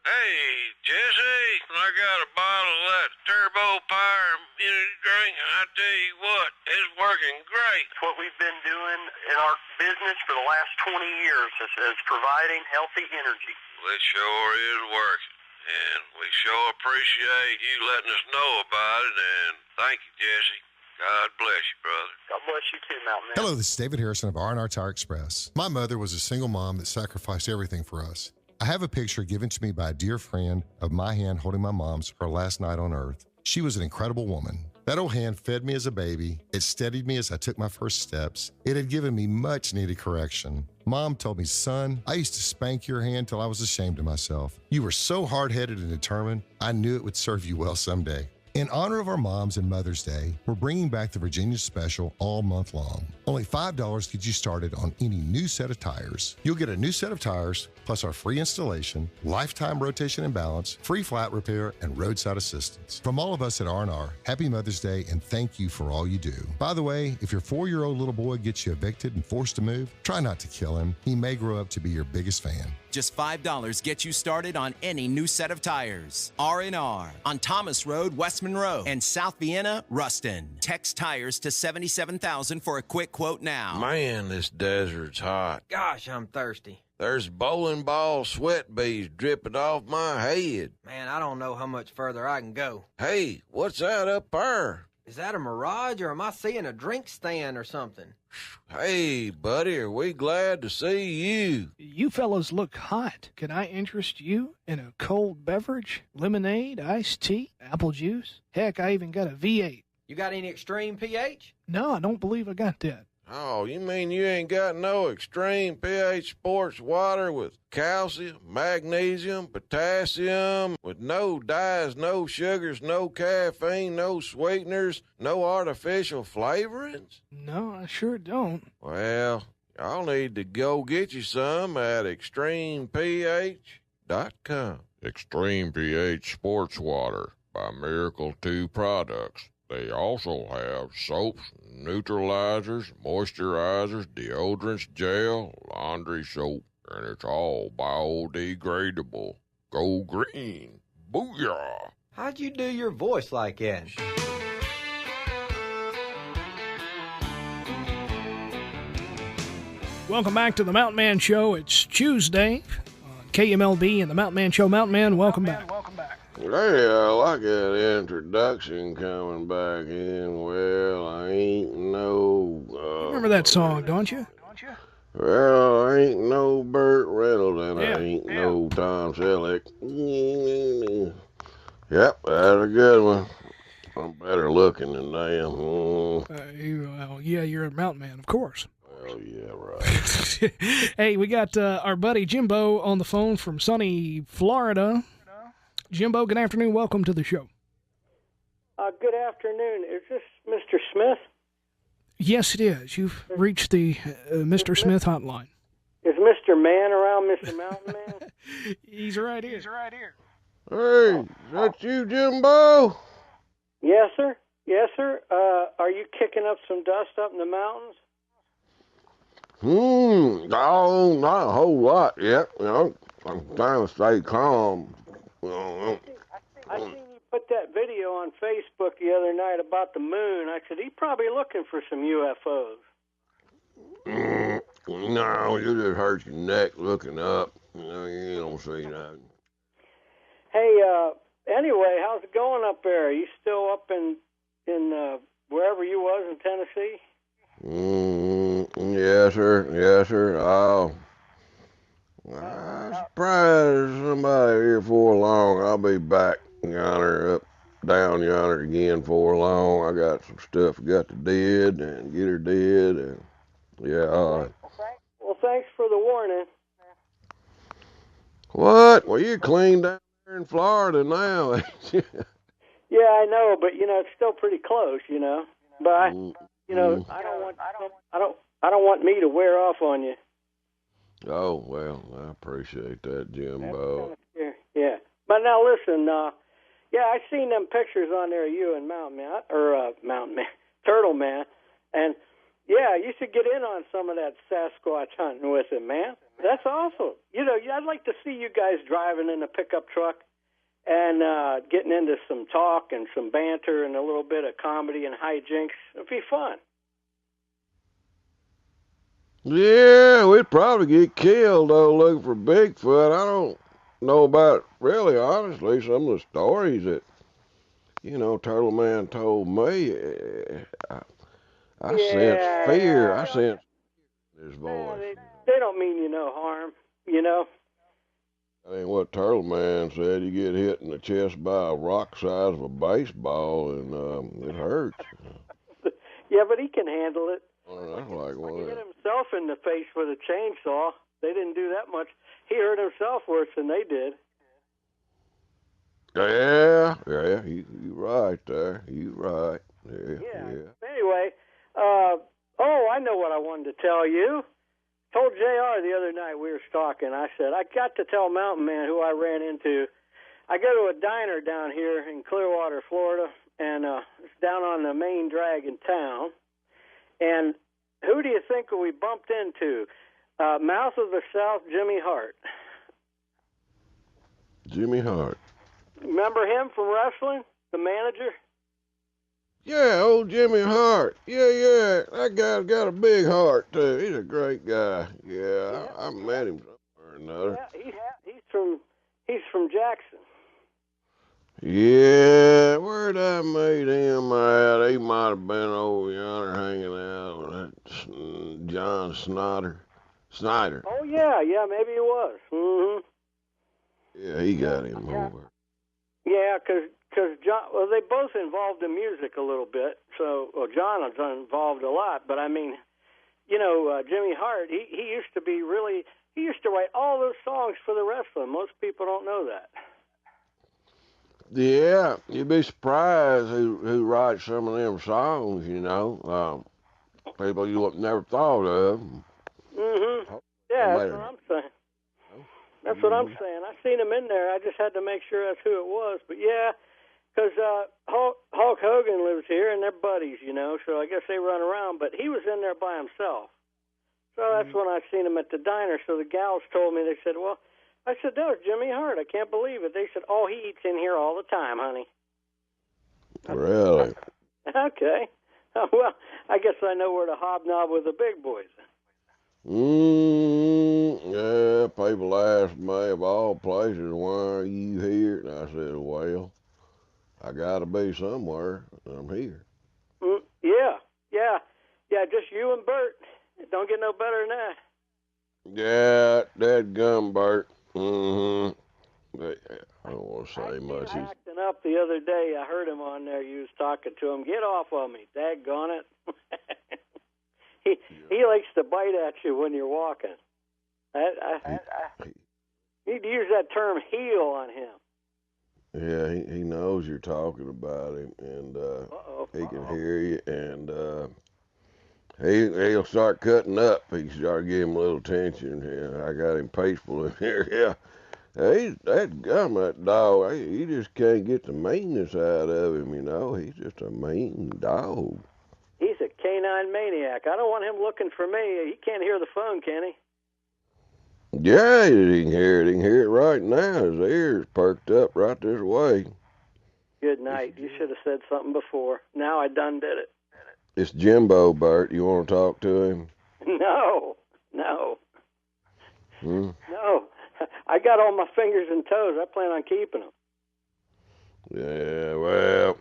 Hey, Jesse, I got a bottle of that Turbo Power energy drink, and I tell you what, it's working great. It's what we've been doing in our business for the last 20 years is providing healthy energy. Well, it sure is working, and we sure appreciate you letting us know about it, and thank you, Jesse. God bless you, brother. God bless you too, Mountain Man. Hello, this is David Harrison of R&R Tire Express. My mother was a single mom that sacrificed everything for us. I have a picture given to me by a dear friend of my hand holding my mom's her last night on earth. She was an incredible woman. That old hand fed me as a baby. It steadied me as I took my first steps. It had given me much needed correction. Mom told me, son, I used to spank your hand till I was ashamed of myself. You were so hard-headed and determined, I knew it would serve you well someday. In honor of our moms and Mother's Day, we're bringing back the Virginia Special all month long. Only $5 gets you started on any new set of tires. You'll get a new set of tires, plus our free installation, lifetime rotation and balance, free flat repair, and roadside assistance. From all of us at R&R, happy Mother's Day and thank you for all you do. By the way, if your 4-year-old little boy gets you evicted and forced to move, try not to kill him. He may grow up to be your biggest fan. Just $5 gets you started on any new set of tires. R&R on Thomas Road, West Monroe, and South Vienna, Ruston. Text tires to 77,000 for a quick quote now. Man, this desert's hot. Gosh, I'm thirsty. There's bowling ball sweat beads dripping off my head. Man, I don't know how much further I can go. Hey, what's that up there? Is that a mirage, or am I seeing a drink stand or something? Hey, buddy, are we glad to see you? You fellows look hot. Can I interest you in a cold beverage? Lemonade, iced tea, apple juice? Heck, I even got a V8. You got any extreme pH? No, I don't believe I got that. Oh, you mean you ain't got no extreme pH sports water with calcium, magnesium, potassium, with no dyes, no sugars, no caffeine, no sweeteners, no artificial flavorings? No, I sure don't. Well, y'all need to go get you some at ExtremePH.com. Extreme pH Sports Water by Miracle 2 Products. They also have soaps, neutralizers, moisturizers, deodorants, gel, laundry soap, and it's all biodegradable. Go green. Booyah! How'd you do your voice like that? Welcome back to the Mountain Man Show. It's Tuesday on KMLB and the Mountain Man Show. Mountain Man, welcome back. Yeah, I like that introduction coming back in. Well, I ain't no. You remember that song, don't you? Well, I ain't no Burt Reynolds and Yeah. I ain't no Tom Selleck. Yep, that's a good one. I'm better looking than them. Well, yeah, you're a mountain man, of course. Well, yeah, right. Hey, we got our buddy Jimbo on the phone from sunny Florida. Jimbo, good afternoon. Welcome to the show. Good afternoon. Is this Mr. Smith? Yes, it is. You've reached the Mr. Smith hotline. Is Mr. Man around, Mr. Mountain Man? He's right here. Hey, is that you, Jimbo? Yes, sir. Yes, sir. Are you kicking up some dust up in the mountains? No, not a whole lot yet. You know, I'm trying to stay calm. I seen you put that video on Facebook the other night about the moon. I said, he's probably looking for some UFOs. No, you just hurt your neck looking up. You know, you don't see nothing. Hey, anyway, how's it going up there? Are you still up in wherever you was in Tennessee? Yes, sir. Yes, sir. I'm surprised somebody here for long. I'll be back yonder, up, down yonder again for long. I got some stuff got to did and get her did, and yeah, all right. Well, thanks for the warning. What? Well, you clean down there in Florida now, ain't you? Yeah, I know, but it's still pretty close, But I don't want me to wear off on you. Oh, well, I appreciate that, Jimbo. Yeah. But now listen, I seen them pictures on there of you and Mountain Man, Turtle Man, and yeah, you should get in on some of that Sasquatch hunting with him, man. That's awesome. I'd like to see you guys driving in a pickup truck and getting into some talk and some banter and a little bit of comedy and hijinks. It'd be fun. Yeah, we'd probably get killed, though, looking for Bigfoot. I don't know about, really, honestly, some of the stories that, Turtle Man told me. I sense fear. I sense his voice. They don't mean you no harm, That ain't what Turtle Man said. You get hit in the chest by a rock size of a baseball, and it hurts. Yeah, but he can handle it. That's like one. He hit himself in the face with a chainsaw. They didn't do that much. He hurt himself worse than they did. Yeah, you right there. You right. Yeah. Anyway, I know what I wanted to tell you. Told JR the other night we were talking. I said, I got to tell Mountain Man who I ran into. I go to a diner down here in Clearwater, Florida, and it's down on the main drag in town. And who do you think we bumped into? Mouth of the South, Jimmy Hart. Jimmy Hart. Remember him from wrestling? The manager? Yeah, old Jimmy Hart. Yeah. That guy's got a big heart, too. He's a great guy. Yeah. I met him somewhere or another. Yeah, he's from Jackson. Yeah, where'd I meet him at? He might have been over yonder hanging out with that John Snyder. Oh, yeah, maybe he was. Mm-hmm. Yeah, he got him over. Yeah, because John, they both involved in music a little bit. So, John was involved a lot. But, I mean, Jimmy Hart, he used to write all those songs for the wrestling. Most people don't know that. Yeah, you'd be surprised who writes some of them songs, people you never thought of. Mm-hmm. Yeah, that's what I'm saying. That's what I'm saying. I seen him in there. I just had to make sure that's who it was. But, yeah, because Hulk Hogan lives here, and they're buddies, so I guess they run around. But he was in there by himself. So that's when I seen him at the diner. So the gals told me, they said, well, I said, that was Jimmy Hart. I can't believe it. They said, oh, he eats in here all the time, honey. Really? Okay. Well, I guess I know where to hobnob with the big boys. Yeah, people ask me of all places, why are you here? And I said, well, I gotta be somewhere. I'm here. Yeah, just you and Bert. It don't get no better than that. Yeah, that Gumbert. Mm-hmm. I don't want to say much. He's acting up the other day. I heard him on there. You was talking to him. Get off of me, daggone it. He likes to bite at you when you're walking. You need to use that term heel on him. Yeah, he knows you're talking about him, and he can hear you, and he'll start cutting up. He start giving him a little attention. Yeah, I got him peaceful in here. Yeah, that dog. He just can't get the meanness out of him. You know, he's just a mean dog. He's a canine maniac. I don't want him looking for me. He can't hear the phone, can he? Yeah, he can hear it. He can hear it right now. His ears perked up right this way. Good night. You should have said something before. Now I done did it. It's Jimbo, Bert. You want to talk to him? No. Hmm? No. I got all my fingers and toes. I plan on keeping them. Yeah, well,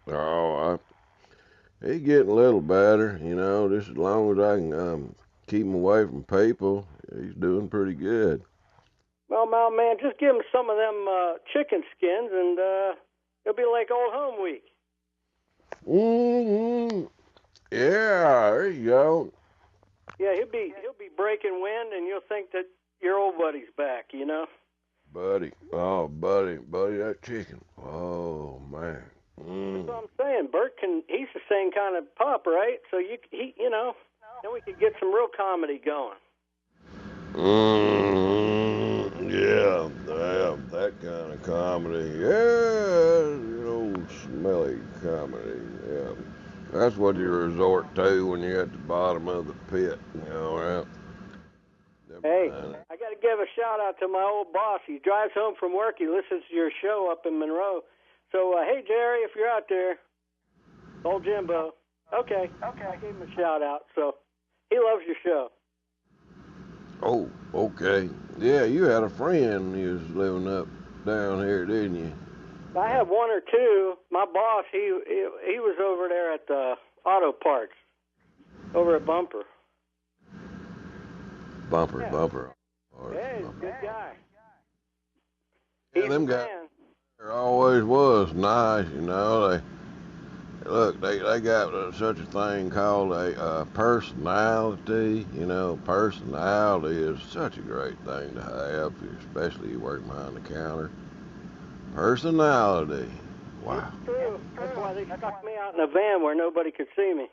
oh, he's getting a little better, you know, just as long as I can keep him away from people, he's doing pretty good. Well, man, just give him some of them chicken skins, and it'll be like old home week. Mm-hmm. Yeah, there you go. Yeah, he'll be breaking wind, and you'll think that your old buddy's back, you know? Buddy, that chicken. Oh, man. That's what I'm saying. Bert he's the same kind of pup, right? So then we could get some real comedy going. Yeah, that kind of comedy. Yeah, old smelly comedy. Yeah, that's what you resort to when you're at the bottom of the pit. You know, right? Hey, I got to give a shout out to my old boss. He drives home from work. He listens to your show up in Monroe. So, hey, Jerry, if you're out there, old Jimbo. Okay. I gave him a shout out. So, he loves your show. Oh, okay. Yeah, you had a friend who was living up down here, didn't you? I have one or two. My boss, he was over there at the auto parts, over at Bumper. Bumper. Yeah, he's a good guy. Yeah, them guys always was nice, you know. They got such a thing called a personality. You know, personality is such a great thing to have, especially you work behind the counter. Personality. Wow. It's true. That's why they stuck me out in a van where nobody could see me.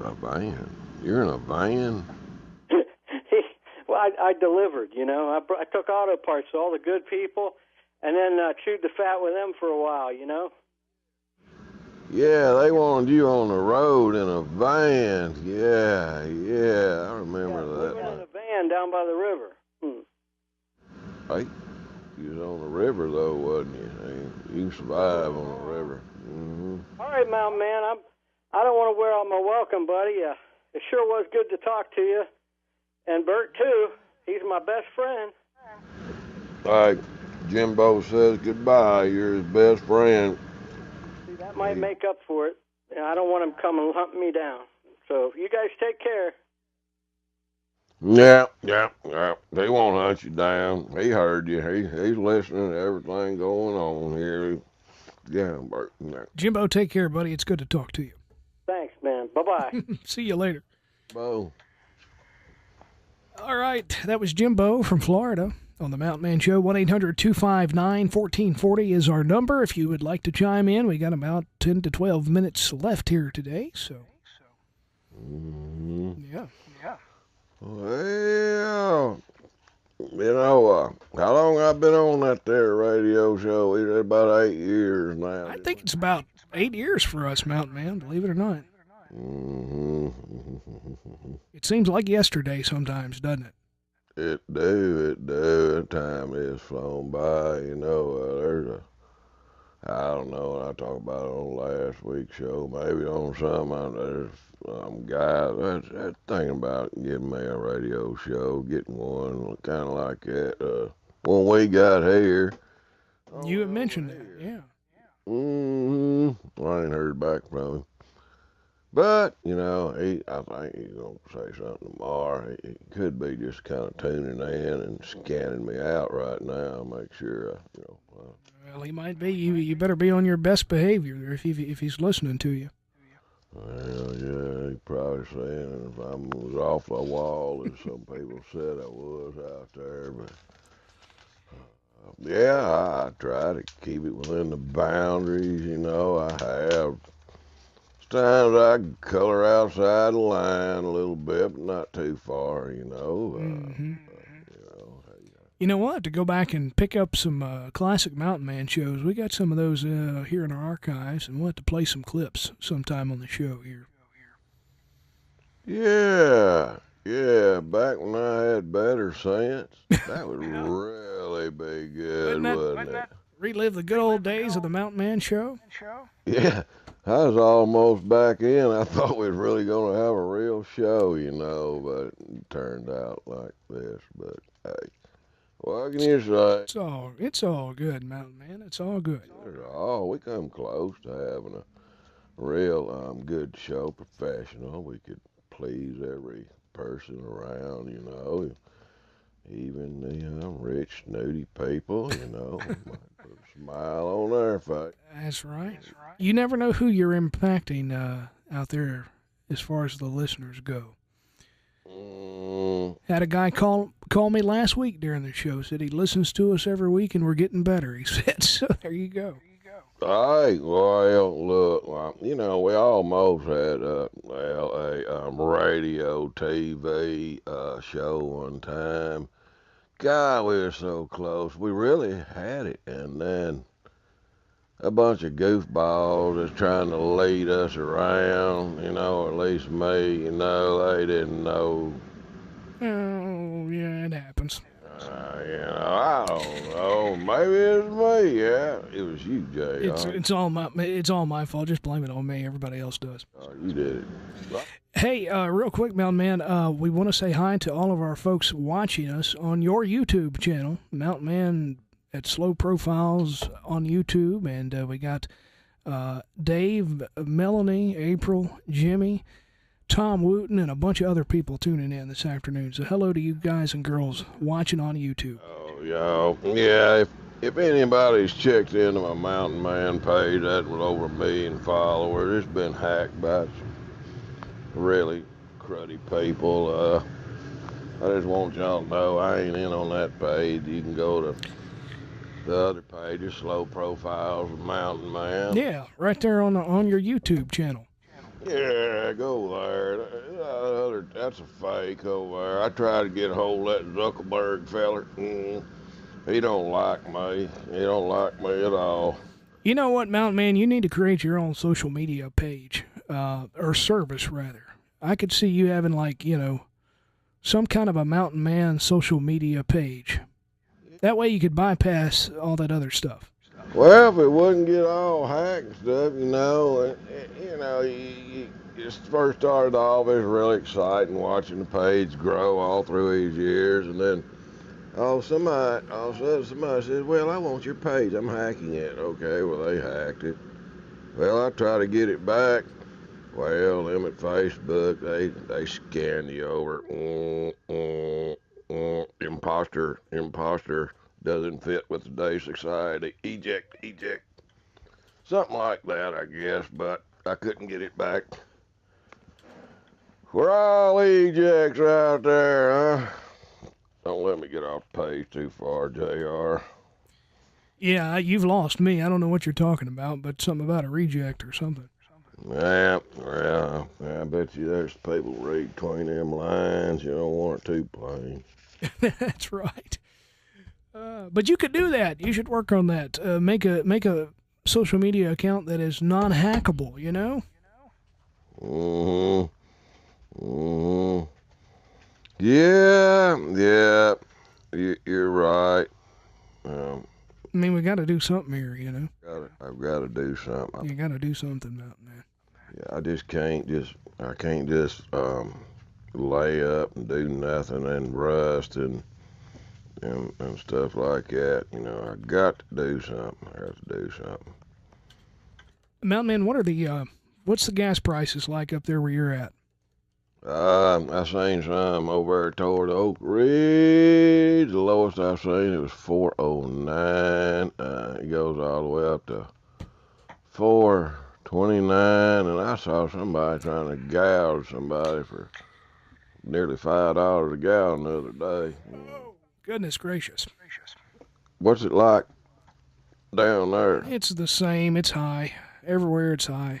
A van? You're in a van? Well, I delivered, you know. I took auto parts to all the good people, and then chewed the fat with them for a while, you know. Yeah, they wanted you on the road in a van. Yeah, I remember that. Living in a van down by the river. Hey, you was on the river though, wasn't you? Hey, you survive on the river. Mm-hmm. All right, Mountain Man. I don't want to wear out my welcome, buddy. It sure was good to talk to you. And Bert, too. He's my best friend. All right, Jimbo says goodbye. You're his best friend. See, that might make up for it. I don't want him coming and hunting me down. So you guys take care. Yeah. They won't hunt you down. He heard you. He's listening to everything going on here. Yeah, Bert. Yeah. Jimbo, take care, buddy. It's good to talk to you. Thanks, man. Bye-bye. See you later. Bo. All right, that was Jimbo from Florida on the Mountain Man Show. 1-800-259-1440 is our number. If you would like to chime in, we got about 10 to 12 minutes left here today. So, yeah. Well, you know, how long I've been on that there radio show? It's about 8 years now. I think it's about 8 years for us, Mountain Man, believe it or not. It seems like yesterday sometimes, doesn't it? It do. Time is flown by. You know, I don't know. I talked about it on last week's show, maybe on some guy that's thinking about getting me a radio show, getting one kind of like that. When we got here. You had mentioned that, yeah. I ain't heard back from him. But, I think he's going to say something tomorrow. He could be just kind of tuning in and scanning me out right now, make sure, Well, he might be. You better be on your best behavior if he's listening to you. Well, yeah, he's probably saying if I was off the wall, as some people said I was out there. But, yeah, I try to keep it within the boundaries, I have. Times I can color outside the line a little bit, but not too far, You know what? To go back and pick up some classic Mountain Man shows. We got some of those here in our archives, and we'll have to play some clips sometime on the show here. Yeah. Back when I had better sense, that would really be good, wouldn't it? Relive the good old days of the Mountain Man show? Yeah. I was almost back in. I thought we was really going to have a real show, but it turned out like this. But, hey, what can you say? It's all good, Mountain Man. It's all good. We come close to having a real good show, professional. We could please every person around, even the rich, snooty people, might put a smile on their face. That's right. You never know who you're impacting out there as far as the listeners go. Had a guy call me last week during the show, said he listens to us every week and we're getting better, he said. So there you go. Well, look, we almost had a radio, TV show one time. God, we were so close. We really had it, and then a bunch of goofballs is trying to lead us around, or at least me, they didn't know. Oh, yeah, it happens. I don't know. Maybe it's me. Yeah, it was you, Jay. It's all my fault. Just blame it on me. Everybody else does. You did it. Hey, real quick, Mountain Man, we want to say hi to all of our folks watching us on your YouTube channel, Mountain Man at Slow Profiles on YouTube, and we got Dave, Melanie, April, Jimmy, Tom Wooten, and a bunch of other people tuning in this afternoon. So hello to you guys and girls watching on YouTube. Oh, yeah. If anybody's checked into my Mountain Man page, that was over 1 million followers. It's been hacked by some really cruddy people. I just want y'all to know I ain't in on that page. You can go to the other pages, Slow Profiles of Mountain Man. Yeah, right there on your YouTube channel. Yeah, go there. That's a fake over there. I tried to get a hold of that Zuckerberg feller. He don't like me. He don't like me at all. You know what, Mountain Man? You need to create your own social media page, or service, rather. I could see you having, some kind of a Mountain Man social media page. That way you could bypass all that other stuff. Well, if it wouldn't get all hacked and stuff, you just first started off, it was really exciting watching the page grow all through these years, and then somebody says, well, I want your page, I'm hacking it. Okay, well, they hacked it. Well, I try to get it back. Well, them at Facebook, they scan you over. Imposter doesn't fit with today's society. Eject. Something like that, I guess, but I couldn't get it back. We're all ejects out there, huh? Don't let me get off the page too far, JR. Yeah, you've lost me. I don't know what you're talking about, but something about a reject or something. Yeah, I bet you there's people read between them lines. You don't want it too plain. That's right. But you could do that. You should work on that. Make a social media account that is non-hackable, Yeah. You're right. I mean, we got to do something here, you know. I've got to do something. You got to do something, Mountain Man. Yeah, I can't just lay up and do nothing and rust and stuff like that. You know, I got to do something. Mountain Man, what's the gas prices like up there where you're at? I seen some over there toward Oak Ridge. The lowest I've seen, it was 409. It goes all the way up to 429, and I saw somebody trying to gouge somebody for nearly $5 a gallon the other day. Oh, goodness gracious. What's it like down there? It's the same. It's high. Everywhere it's high.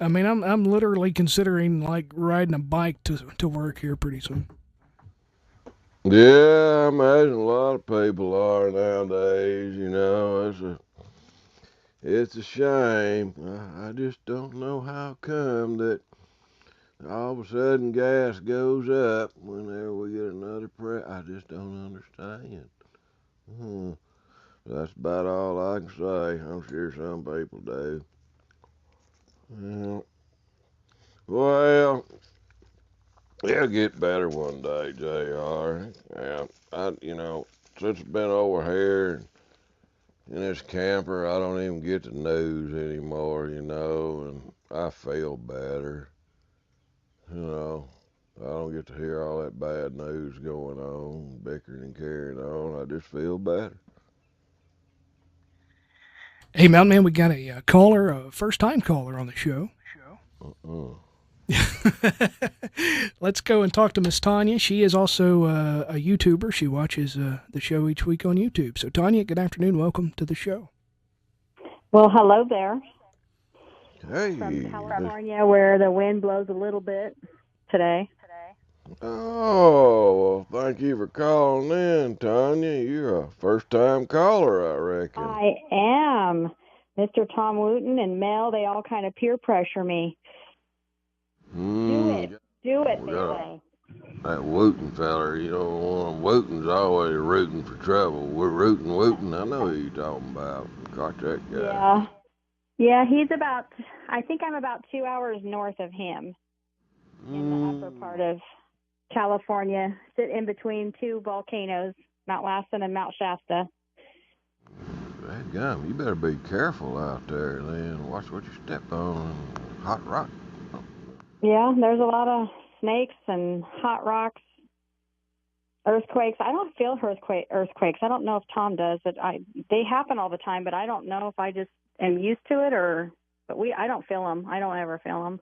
I mean, I'm literally considering like riding a bike to work here pretty soon. Yeah, I imagine a lot of people are nowadays. You know, it's a shame. I just don't know how come that all of a sudden gas goes up whenever we get another I just don't understand. That's about all I can say. I'm sure some people do. Yeah. Well, it'll get better one day, JR. Yeah, since I've been over here in this camper, I don't even get the news anymore, and I feel better. I don't get to hear all that bad news going on, bickering and carrying on. I just feel better. Hey, Mountain Man, we got a caller, a first-time caller on the show. Let's go and talk to Miss Tanya. She is also a YouTuber. She watches the show each week on YouTube. So, Tanya, good afternoon. Welcome to the show. Well, hello there. Hey. From California, where the wind blows a little bit today. Oh, well, thank you for calling in, Tanya. You're a first-time caller, I reckon. I am. Mr. Tom Wooten and Mel, they all kind of peer pressure me. Do it, they say. That Wooten feller, Wooten's always rooting for trouble. We're Wooten. I know who you're talking about. Got that guy. Yeah, I think I'm about 2 hours north of him in the upper part of California, sit in between two volcanoes, Mount Lassen and Mount Shasta. Dadgum, you better be careful out there then. Watch what you step on. Hot rock. Yeah, there's a lot of snakes and hot rocks, earthquakes. I don't feel earthquakes. I don't know if Tom does. They happen all the time, but I don't know if I just am used to it I don't feel them. I don't ever feel them.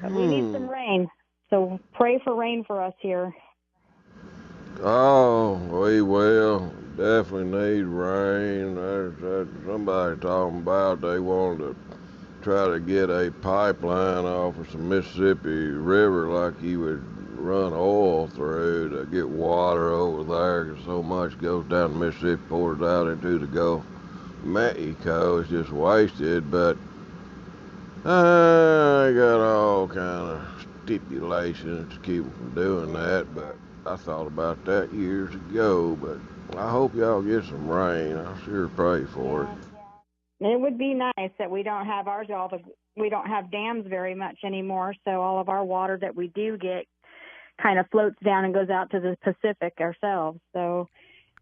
But we need some rain. So pray for rain for us here. Oh, we will. Definitely need rain. There's somebody talking about they wanted to try to get a pipeline off of some Mississippi River like you would run oil through to get water over there, because so much goes down the Mississippi, pours out into the Gulf of Mexico. It's just wasted, but I got all kind of stipulations to keep them from doing that, but I thought about that years ago. But I hope y'all get some rain. I sure pray for it. It would be nice that we don't have we don't have dams very much anymore, so all of our water that we do get kind of floats down and goes out to the Pacific ourselves. So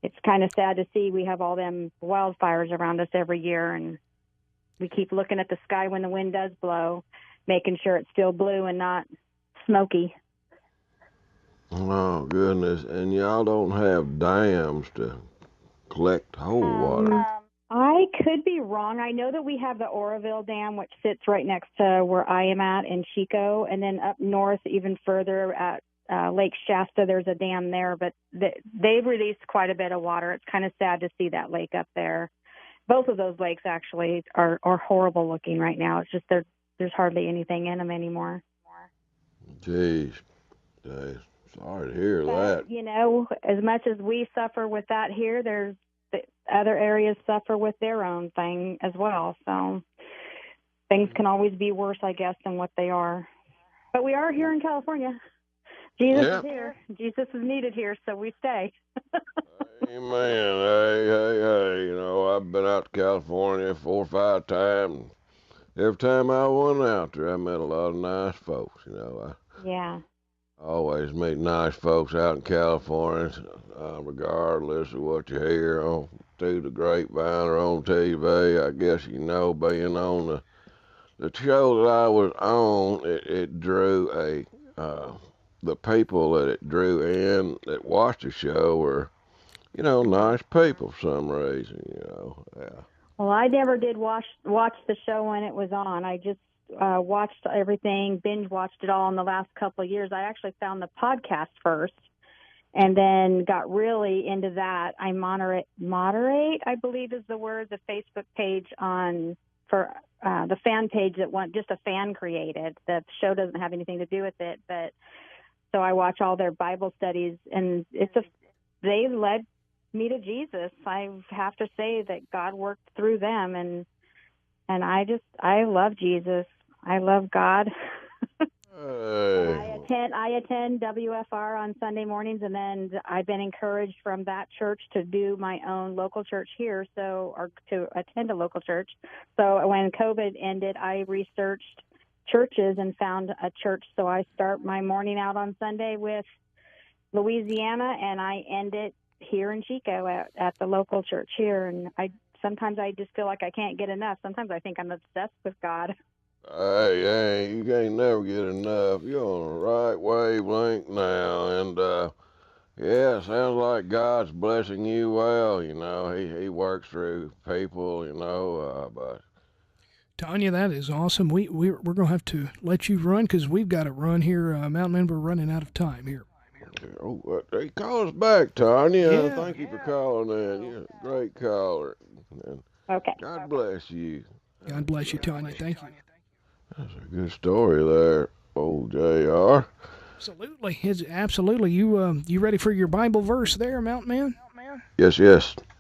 it's kind of sad to see we have all them wildfires around us every year, and we keep looking at the sky when the wind does blow, making sure it's still blue and not smoky. Oh, goodness. And y'all don't have dams to collect whole water? I could be wrong. I know that we have the Oroville Dam, which sits right next to where I am at in Chico, and then up north, even further at Lake Shasta, there's a dam there, but they've released quite a bit of water. It's kind of sad to see that lake up there. Both of those lakes actually are horrible looking right now. It's just there's hardly anything in them anymore. Jeez. Sorry to hear that. As much as we suffer with that here, there's the other areas suffer with their own thing as well. So things can always be worse, I guess, than what they are. But we are here in California. Jesus is here. Jesus is needed here, so we stay. Amen. Hey. You know, I've been out to California 4 or 5 times. Every time I went out there, I met a lot of nice folks. You know, Yeah. I always meet nice folks out in California, regardless of what you hear on through the grapevine or on TV. I guess you know, being on the show that I was on, it drew the people that it drew in that watched the show were, you know, nice people for some reason, you know. Yeah. Well, I never did watch the show when it was on. I just watched everything, binge watched it all in the last couple of years. I actually found the podcast first and then got really into that. I moderate, I believe is the word, the Facebook page for the fan page that just a fan created. The show doesn't have anything to do with it, but so I watch all their Bible studies, and they led me to Jesus. I have to say that God worked through them, and I love Jesus. I love God. Hey. I attend WFR on Sunday mornings, and then I've been encouraged from that church to do my own local church here, or to attend a local church. So when COVID ended, I researched churches and found a church. So I start my morning out on Sunday with Louisiana, and I end it here in Chico at the local church here. And sometimes I just feel like I can't get enough. Sometimes I think I'm obsessed with God. Hey, you can't never get enough. You're on the right wavelength now, and yeah, it sounds like God's blessing you well. You know, He works through people. You know, but Tanya, that is awesome. We're gonna have to let you run because we've got to run here. Mountain Man, we're running out of time here. Oh, hey, call us back, Tanya. Yeah. Thank you for calling in. You're a great caller. And okay. God bless you. God bless you, Tanya. Thank you. That's a good story there, old JR. Absolutely. You ready for your Bible verse there, Mountain Man? Yes.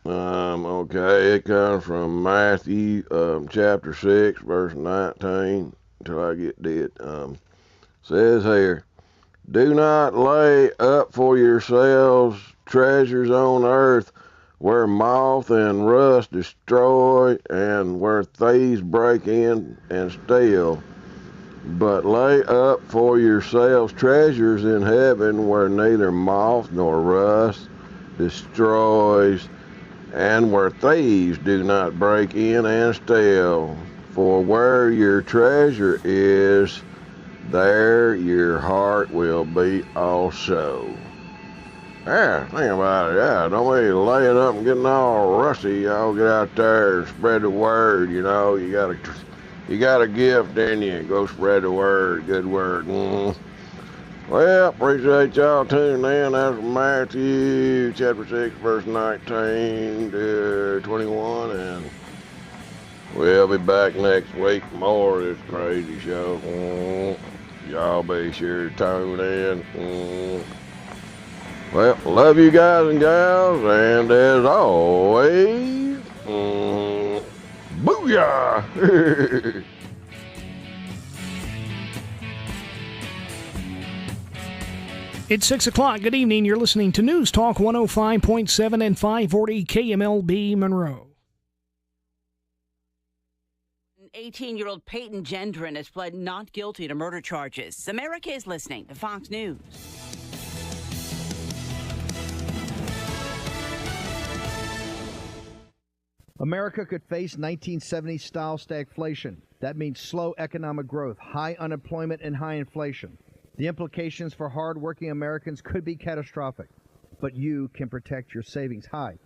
Okay, it comes from Matthew chapter 6, verse 19, until I get to it. Says here, do not lay up for yourselves treasures on earth where moth and rust destroy and where thieves break in and steal. But lay up for yourselves treasures in heaven where neither moth nor rust destroys and where thieves do not break in and steal. For where your treasure is, there your heart will be also. Yeah, think about it. Yeah, don't be laying up and getting all rusty. Y'all get out there and spread the word. You know, you got a gift in you. Go spread the word. Good word. Well, appreciate y'all tuning in. That's Matthew chapter 6, verse 19 to 21. And we'll be back next week. More of this crazy show. Y'all be sure to tune in. Well, love you guys and gals. And as always, booyah! It's 6 o'clock. Good evening. You're listening to News Talk 105.7 and 540 KMLB Monroe. 18-year-old Peyton Gendron has pled not guilty to murder charges. America is listening to Fox News. America could face 1970s-style stagflation. That means slow economic growth, high unemployment, and high inflation. The implications for hard-working Americans could be catastrophic, but you can protect your savings. Hi,